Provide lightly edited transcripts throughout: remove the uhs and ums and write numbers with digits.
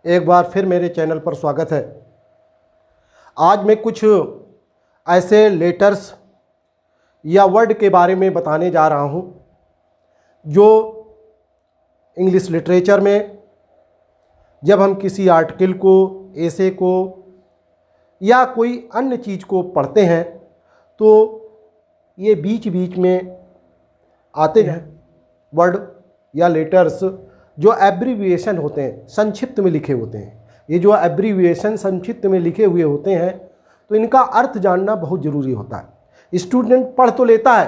एक बार फिर मेरे चैनल पर स्वागत है। आज मैं कुछ ऐसे लेटर्स या वर्ड के बारे में बताने जा रहा हूँ जो इंग्लिश लिटरेचर में जब हम किसी आर्टिकल को, एसे को या कोई अन्य चीज़ को पढ़ते हैं तो ये बीच बीच में आते हैं वर्ड या लेटर्स जो एब्रीविएशन होते हैं, संक्षिप्त में लिखे होते हैं। ये जो एब्रीविएशन संक्षिप्त में लिखे हुए होते हैं तो इनका अर्थ जानना बहुत ज़रूरी होता है। स्टूडेंट पढ़ तो लेता है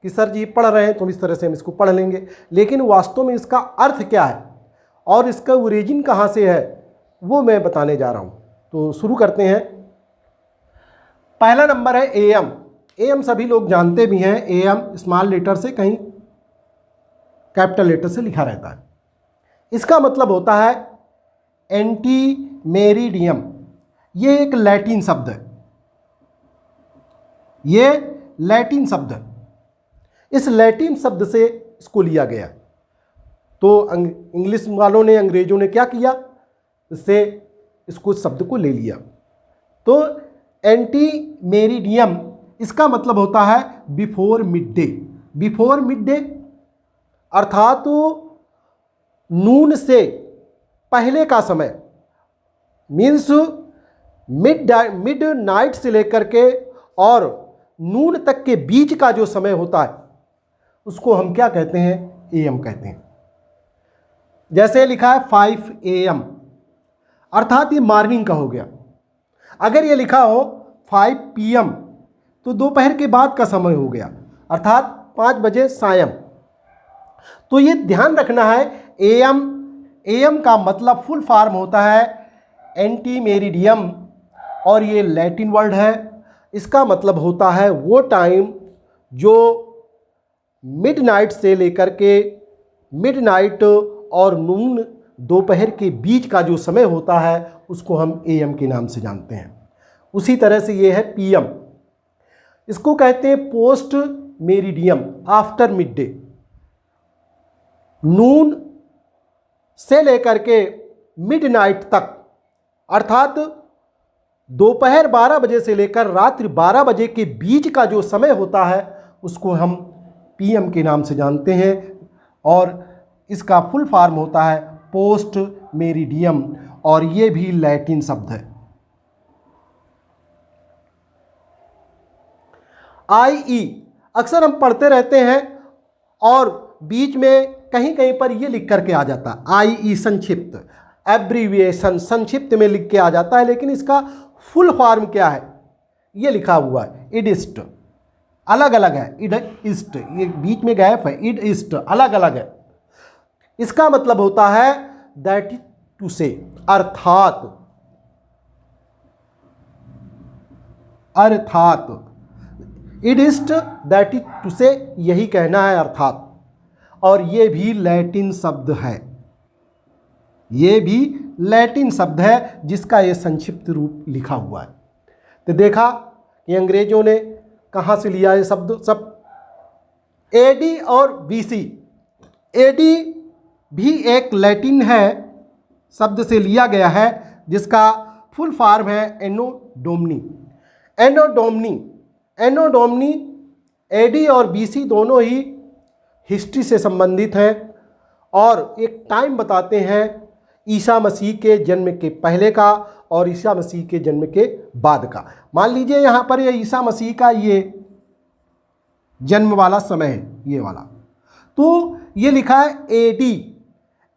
कि सर जी पढ़ रहे हैं तो इस तरह से हम इसको पढ़ लेंगे, लेकिन वास्तव में इसका अर्थ क्या है और इसका ओरिजिन कहाँ से है वो मैं बताने जा रहा हूँ। तो शुरू करते हैं। पहला नंबर है एएम। एएम सभी लोग जानते भी हैं। एएम स्मॉल लेटर से कहीं कैपिटल लेटर से लिखा रहता है। इसका मतलब होता है एंटी मेरिडियम। ये एक लैटिन शब्द है। ये लैटिन शब्द है। इस लैटिन शब्द से इसको लिया गया। तो इंग्लिश वालों ने, अंग्रेजों ने क्या किया, इससे इसको शब्द को ले लिया। तो एंटी मेरिडियम इसका मतलब होता है before mid day. Before mid day अर्थात तो नून से पहले का समय, मीन्स मिड नाइट से लेकर के और नून तक के बीच का जो समय होता है उसको हम क्या कहते हैं, एएम कहते हैं। जैसे लिखा है 5 AM अर्थात ये मॉर्निंग का हो गया। अगर ये लिखा हो 5 PM तो दोपहर के बाद का समय हो गया, अर्थात 5 बजे सायं। तो ये ध्यान रखना है, एएम का मतलब फुल फॉर्म होता है एंटी मेरिडियम और ये लैटिन वर्ड है। इसका मतलब होता है वो टाइम जो मिडनाइट से लेकर के मिडनाइट और नून दोपहर के बीच का जो समय होता है उसको हम एएम के नाम से जानते हैं। उसी तरह से ये है पीएम। इसको कहते हैं post meridiem, after mid day. Noon से लेकर के मिडनाइट तक अर्थात दोपहर 12 बजे से लेकर रात्रि 12 बजे के बीच का जो समय होता है उसको हम पीएम के नाम से जानते हैं और इसका फुल फॉर्म होता है पोस्ट मेरिडियम और ये भी लैटिन शब्द है। आईई अक्सर हम पढ़ते रहते हैं और बीच में कहीं कहीं पर ये लिख करके आ जाता है आईई, संक्षिप्त, एब्रीविएशन संक्षिप्त में लिख के आ जाता है, लेकिन इसका फुल फॉर्म क्या है ये लिखा हुआ है इडिस्ट। अलग अलग है इडिस्ट, ये बीच में गैप है, इडिस्ट अलग अलग है। इसका मतलब होता है दैट इज टू से, अर्थात इडिस्ट दैट इज टू से, यही कहना है अर्थात। और ये भी लैटिन शब्द है। ये भी लैटिन शब्द है जिसका ये संक्षिप्त रूप लिखा हुआ है। तो देखा कि अंग्रेजों ने कहाँ से लिया ये शब्द सब। एडी और बीसी, एडी भी एक लैटिन है शब्द से लिया गया है जिसका फुल फॉर्म है एनो डोमनी। एनो डोमनी एडी और बीसी दोनों ही हिस्ट्री से संबंधित हैं और एक टाइम बताते हैं ईसा मसीह के जन्म के पहले का और ईसा मसीह के जन्म के बाद का। मान लीजिए यहाँ पर ये ईसा मसीह का ये जन्म वाला समय है, ये वाला। तो ये लिखा है एडी,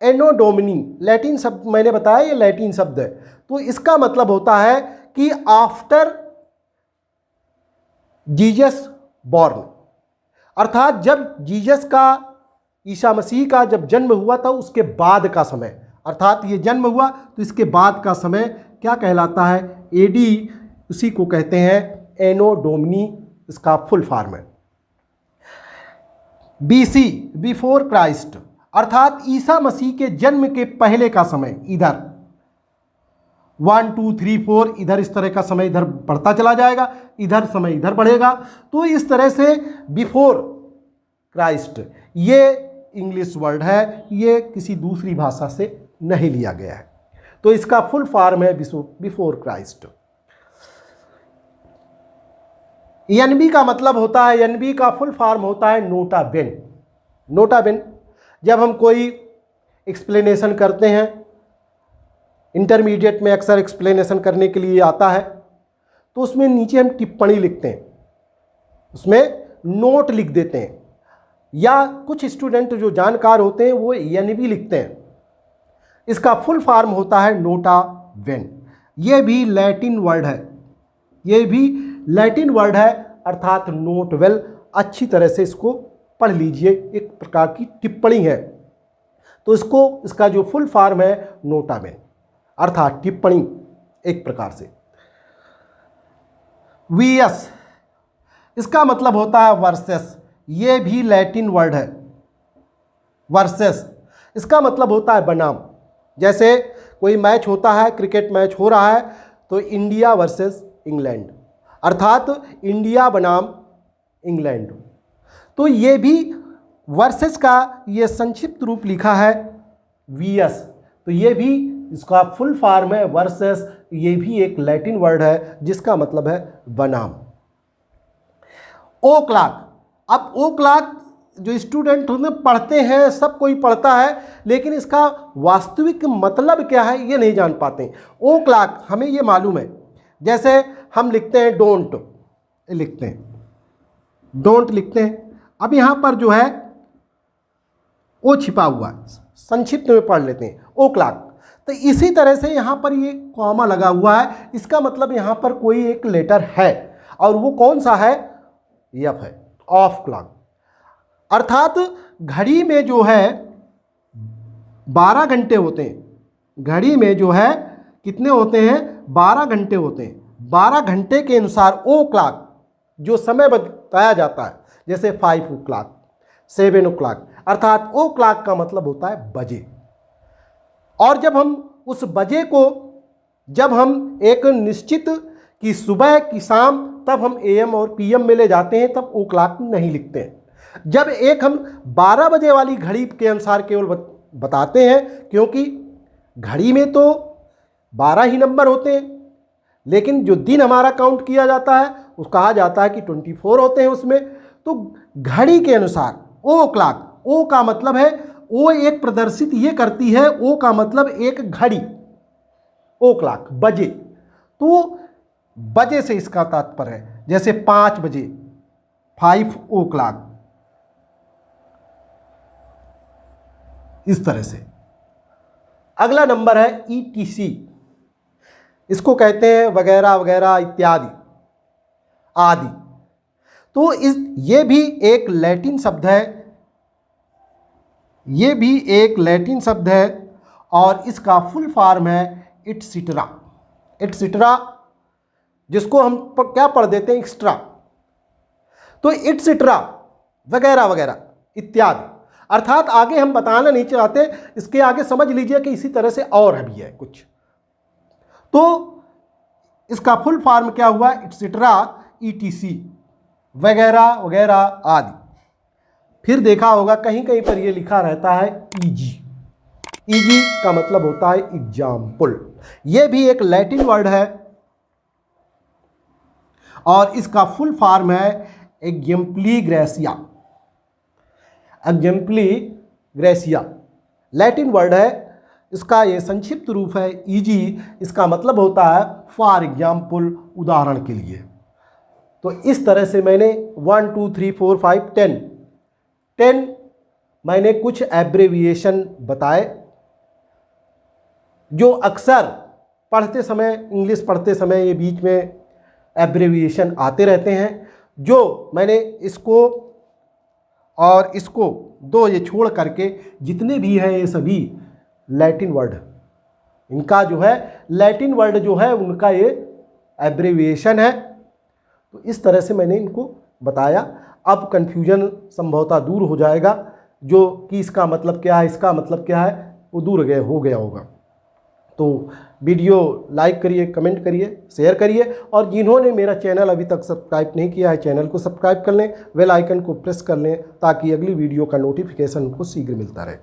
एनो डोमिनी, लैटिन शब्द मैंने बताया ये लैटिन शब्द है। तो इसका मतलब होता है कि आफ्टर जीसस बॉर्न, अर्थात जब जीसस का, ईसा मसीह का जब जन्म हुआ था उसके बाद का समय, अर्थात ये जन्म हुआ तो इसके बाद का समय क्या कहलाता है, एडी, उसी को कहते हैं एनो डोमिनी, इसका फुल फॉर्म है। बीसी, बिफोर क्राइस्ट, अर्थात ईसा मसीह के जन्म के पहले का समय। इधर 1 2 3 4 इधर इस तरह का समय इधर बढ़ता चला जाएगा, इधर समय इधर बढ़ेगा। तो इस तरह से बिफोर क्राइस्ट ये इंग्लिश वर्ड है, ये किसी दूसरी भाषा से नहीं लिया गया है। तो इसका फुल फॉर्म है बिफोर क्राइस्ट। एनबी का मतलब होता है, एनबी का फुल फॉर्म होता है नोटा बेन। नोटा बेन, जब हम कोई एक्सप्लेनेशन करते हैं, इंटरमीडिएट में अक्सर एक्सप्लेनेशन करने के लिए आता है, तो उसमें नीचे हम टिप्पणी लिखते हैं, उसमें नोट लिख देते हैं, या कुछ स्टूडेंट जो जानकार होते हैं वो एनबी लिखते हैं। इसका फुल फॉर्म होता है नोटा बेन। ये भी लैटिन वर्ड है, ये भी लैटिन वर्ड है, अर्थात नोट वेल। अच्छी तरह से इसको पढ़ लीजिए, एक प्रकार की टिप्पणी है। तो इसका जो फुल फॉर्म है नोटा बेन, अर्थात टिप्पणी एक प्रकार से। वीएस, इसका मतलब होता है वर्सेस। ये भी लैटिन वर्ड है, वर्सेस। इसका मतलब होता है बनाम। जैसे कोई मैच होता है, क्रिकेट मैच हो रहा है, तो इंडिया वर्सेस इंग्लैंड, अर्थात इंडिया बनाम इंग्लैंड। तो ये भी वर्सेस का ये संक्षिप्त रूप लिखा है वीएस। तो ये भी इसका फुल फॉर्म है वर्सेस। ये भी एक लैटिन वर्ड है जिसका मतलब है बनाम। ओ क्लॉक, अब ओ क्लॉक जो स्टूडेंट पढ़ते हैं, सब कोई पढ़ता है, लेकिन इसका वास्तविक मतलब क्या है ये नहीं जान पाते। ओ क्लॉक हमें ये मालूम है, जैसे हम लिखते हैं डोंट, लिखते हैं डोंट लिखते हैं। अब यहाँ पर जो है ओ छिपा हुआ है, संक्षिप्त में पढ़ लेते हैं ओ क्लॉक। तो इसी तरह से यहाँ पर ये कॉमा लगा हुआ है, इसका मतलब यहाँ पर कोई एक लेटर है, और वो कौन सा है? एफ है, ऑफ क्लॉक। अर्थात घड़ी में जो है 12 घंटे होते हैं। घड़ी में जो है कितने होते हैं? 12 घंटे होते हैं। 12 घंटे के अनुसार ओ क्लॉक जो समय बताया जाता है, जैसे 5 ओ क्लॉक, 7 ओ क्लॉक, अर्थात ओ क्लॉक का मतलब होता है बजे। और जब हम उस बजे को, जब हम एक निश्चित कि सुबह की शाम, तब हम एएम और पीएम में ले जाते हैं, तब ओ क्लॉक नहीं लिखते हैं। जब एक हम 12 बजे वाली घड़ी के अनुसार केवल बताते हैं, क्योंकि घड़ी में तो 12 ही नंबर होते हैं, लेकिन जो दिन हमारा काउंट किया जाता है उस कहा जाता है कि 24 होते हैं उसमें। तो घड़ी के अनुसार ओ क्लॉक, ओ का मतलब है, ओ एक प्रदर्शित ये करती है, ओ का मतलब एक घड़ी, ओ क्लॉक बजे। तो बजे से इसका तात्पर्य है, जैसे 5 बजे 5 ओ क्लॉक, इस तरह से। अगला नंबर है ईटीसी, इसको कहते हैं वगैरह वगैरह इत्यादि आदि। तो ये भी एक लैटिन शब्द है, ये भी एक लैटिन शब्द है, और इसका फुल फॉर्म है इटसिट्रा। इटसिट्रा जिसको हम क्या पढ़ देते हैं? एक्स्ट्रा। तो इटसिट्रा वगैरह वगैरह इत्यादि, अर्थात आगे हम बताना नहीं चाहते, इसके आगे समझ लीजिए कि इसी तरह से और भी है कुछ। तो इसका फुल फॉर्म क्या हुआ? इटसिट्रा, ईटीसी, वगैरह वगैरह आदि। फिर देखा होगा कहीं कहीं पर ये लिखा रहता है ईजी। ईजी का मतलब होता है एग्जाम्पल। ये भी एक लैटिन वर्ड है, और इसका फुल फॉर्म है एग्जाम्पली ग्रेसिया। एग्जाम्पली ग्रेसिया लैटिन वर्ड है, इसका ये संक्षिप्त रूप है ईजी। इसका मतलब होता है फॉर एग्जाम्पल, उदाहरण के लिए। तो इस तरह से मैंने 1 2 3 4 5 10 मैंने कुछ एब्रेविएशन बताए, जो अक्सर पढ़ते समय, इंग्लिश पढ़ते समय ये बीच में एब्रेविएशन आते रहते हैं। जो मैंने इसको और इसको दो ये छोड़ करके जितने भी हैं ये सभी लैटिन वर्ड, इनका जो है लैटिन वर्ड जो है उनका ये एब्रेविएशन है। तो इस तरह से मैंने इनको बताया। अब कन्फ्यूजन संभवतः दूर हो जाएगा, जो कि इसका मतलब क्या है, इसका मतलब क्या है, वो दूर हो गया होगा। तो वीडियो लाइक करिए, कमेंट करिए, शेयर करिए, और जिन्होंने मेरा चैनल अभी तक सब्सक्राइब नहीं किया है, चैनल को सब्सक्राइब कर लें, बेल आइकन को प्रेस कर लें, ताकि अगली वीडियो का नोटिफिकेशन उनको शीघ्र मिलता रहे।